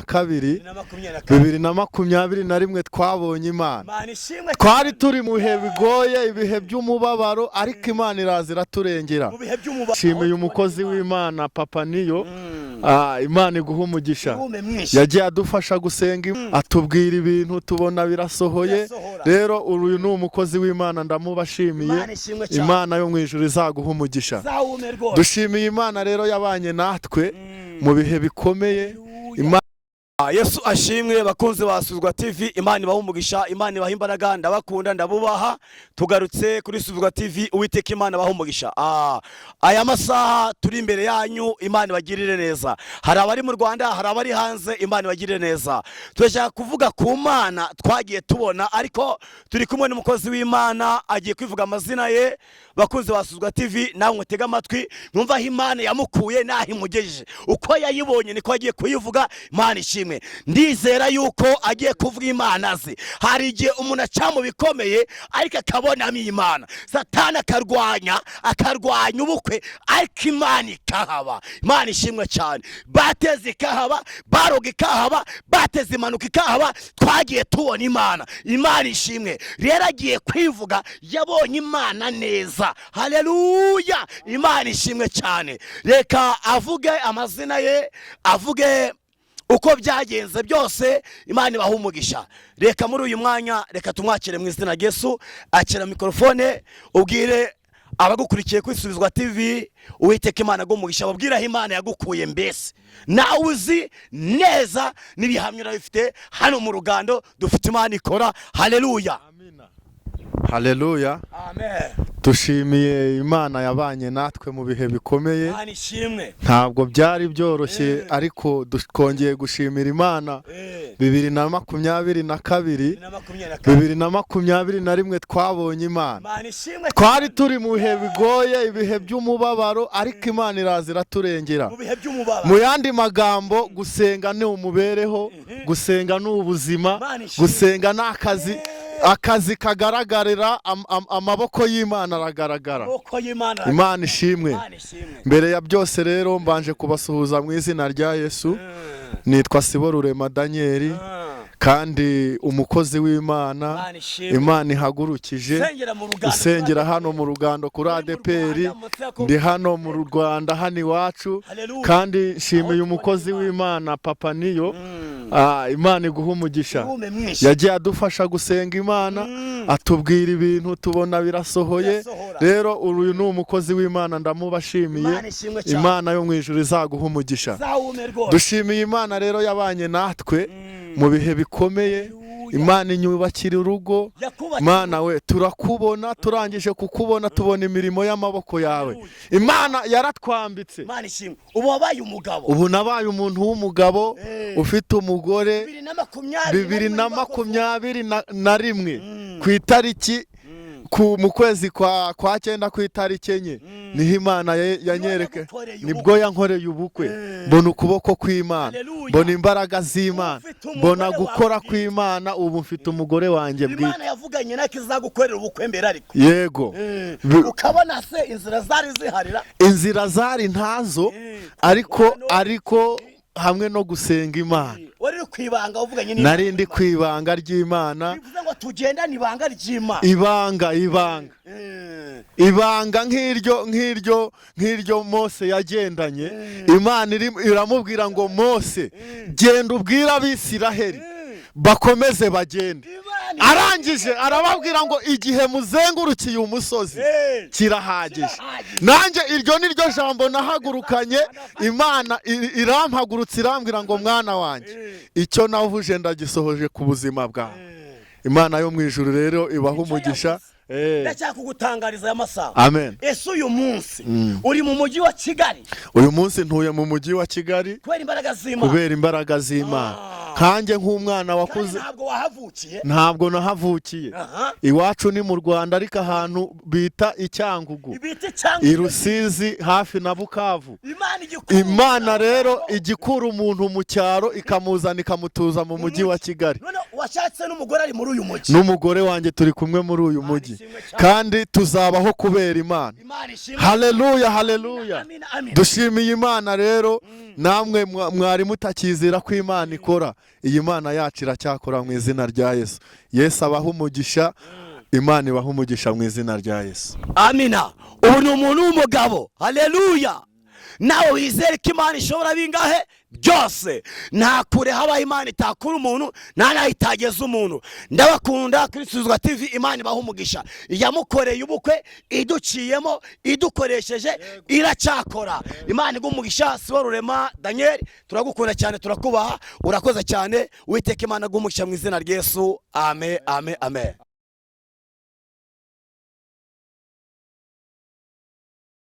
kabiri 2021 twabonye Imana. Twari turi mu bihe bigoye, ibihe by'umubabaro, ariko Imana iraza iraturengera. Nshimiye umukozi w'Imana Papa Niyo, Imana iguha umugisha. Yagiye adufasha gusenga, atubwira ibintu tubona birasohoye. Rero uyu ni umukozi w'Imana, ndamubashimiye. Imana yo mu ijuru izaguha umugisha. Dushimiye Imana rero yabanye natwe mu bihe bikomeye. Yesu ashimwe bakunze basuzwa TV. Imana ibaha umugisha, Imana ibaha imbaraga, ndabakunda ndabubaha. Tugarutse kuri Suzwa TV, Uwiteka Imana ibaha umugisha. Aya masaha turi imbere yanyu, Imana ibagirire neza. Hari abari mu Rwanda, hari abari hanze, Imana ibagirire neza. Turashaka kuvuga ku Mana twagiye tubona, ariko turi kumwe n'umukozi w'Imana agiye kwivuga amazina ye. Bakunze basuzwa TV, nawe mutega amatwi mwumva aho Imana yamukuye naho imugejeje, uko yayibonye niko agiye kuyivuga. Imana ishimwe. Ndizera yuko agiye kuvuga Imana ze. Hari igihe umuntu aca mu bikomeye ariko akabonamo Imana. Satani akarwanya ubukwe, ariko Imana ikahaba. Imana ishimwe cyane. Bateze ikahaba, baroga ikahaba, bateze impanuka ikahaba. Twagiye tubona Imana. Imana ishimwe. Rero agiye kwivuga, yabonye Imana neza. Haleluya. Imana ishimwe cyane. Reka avuge amazina ye, avuge uko byagenze byose. Imana ibaha umugisha. Reka muri uyu mwanya, reka tumwakire mu izina rya Yesu. Akira mikrofone, ubwire abagukurikiye kuri Suzwa TV, Uwiteka Imana agumugisha, babwira aho Imana yagukuye mbese. Nawe uzi neza n'ibihamya bifite hano mu rugando dufite Imana ikora. Haleluya. Haleluya. Amen. Dushimiye Imana yabanye natwe mu bihe bikomeye. Ntabwo byari byoroshye, ariko twongeye gushimira Imana. 2021 twabonye Imana. Twari turi mu bihe bigoye, ibihe by'umubabaro, ariko Imana iraza iraturengera. Mu yandi magambo, gusenga ni umubereho, gusenga ni ubuzima, gusenga ni akazi kagaragarira, amaboko y'Imana aragaragara. Imana ishimwe. Mbere ya byose rero mbanje kubasuhuza mu izina rya Yesu. Nitwa Siborurema Daniel, kandi umukozi w'Imana Imana ihagurukije usengera hano mu rugando kuri ADPR. Ndi hano mu Rwanda, hano iwacu, kandi nshimiye umukozi w'Imana Papa Niyo. Imana iguha umugisha. Yagiye adufasha gusenga Imana, atubwira ibintu tubona birasohoye. Rero uyu ni umukozi w'Imana, ndamubashimiye. Imana yo mu ijuru izaguha umugisha. Dushimiye Imana rero yabanye natwe mu bihe bikomeye. Imana inyubakira urugo. Mana we, turakubona, turangije kukubona tubona imirimo y'amaboko yawe. Imana yaratwambitse. Imana ishimwe. Ubu wabaye umugabo. Ubu nabaye umuntu w'umugabo, ufite umugore. 2021 ku itariki mu kwezi kwa 9 ku itariki enye niho Imana yanyereke, nibwo yankoreye ubukwe. Mbona ukuboko kw'Imana, mbona imbaraga z'Imana, mbona gukora kw'Imana. Ubu mfite umugore wanjye bwite. Imana yavuganye nako izagukorera ubukwe mbere ariko. Yego. Ukabona se inzira zari ziharira? Inzira zari ntazo, ariko hamwe no gusenga Imana. Wari kwibanga uvuganye n'Imana. Nari ndi kwibanga ry'Imana. Bivuze ngo tugenda nibanga ry'Imana. Ibanga nk'iryo Mose yagendanye. Imana iramubwira ngo Mose, genda ubwira Abisiraheli bakomeze bagende. Arangije arababwira ngo igihe muzengurukiye umusozi kirahagije. Nanjye iryo ni ryo jambo nahagurukanye. Imana irampagurutse irambwira ngo mwana wanjye, icyo navuje ndagisohoje ku buzima bwawe. Imana yo mu ijuru rero ibaha umugisha. Ndashaka kugutangariza aya masaha. Amen. Ese uyu munsi uri mu mujyi wa Kigali? Uyu munsi ntuye mu mujyi wa Kigali kubera imbaraga z'Imana. kanjye nk'umwana wakuze. Ntabwo nahavukiye. Iwacu ni mu Rwanda ariko ahantu bita Icyangugu, i Rusizi hafi na Bukavu. Imana rero igikura umuntu mu cyaro ikamuzana ikamutuza mu mujyi wa Kigali. Washatse n'umugore ari muri uyu mujyi. N'umugore wanjye turi kumwe muri uyu mujyi, kandi tuzabaho kubera Imana. Haleluya, haleluya. Dushimiye Imana rero. Namwe mwari mutakizira ko Imana ikora, iyi Mana yacu iracyakora mu izina rya Yesu. Yesu abaha umugisha, Imana ibaha umugisha mu izina rya Yesu. Amina. Ubu ni umuntu w'umugabo. Haleluya. Nawe wizere ko Imana ishobora bingahe byose. Nta kure haba Imana itakura umuntu, nta naho itageza umuntu. Ndabakunda kuri Suzwa TV. Imana ibaha umugisha. Yamukoreye ubukwe, iduciyemo, idukoresheje, iracyakora. Imana iguha umugisha. Sibo Rurema Daniel, turagukunda cyane, turakubaha. Urakoze cyane. Uwiteka Imana iguha umugisha mu izina rya Yesu. Amen, amen, amen.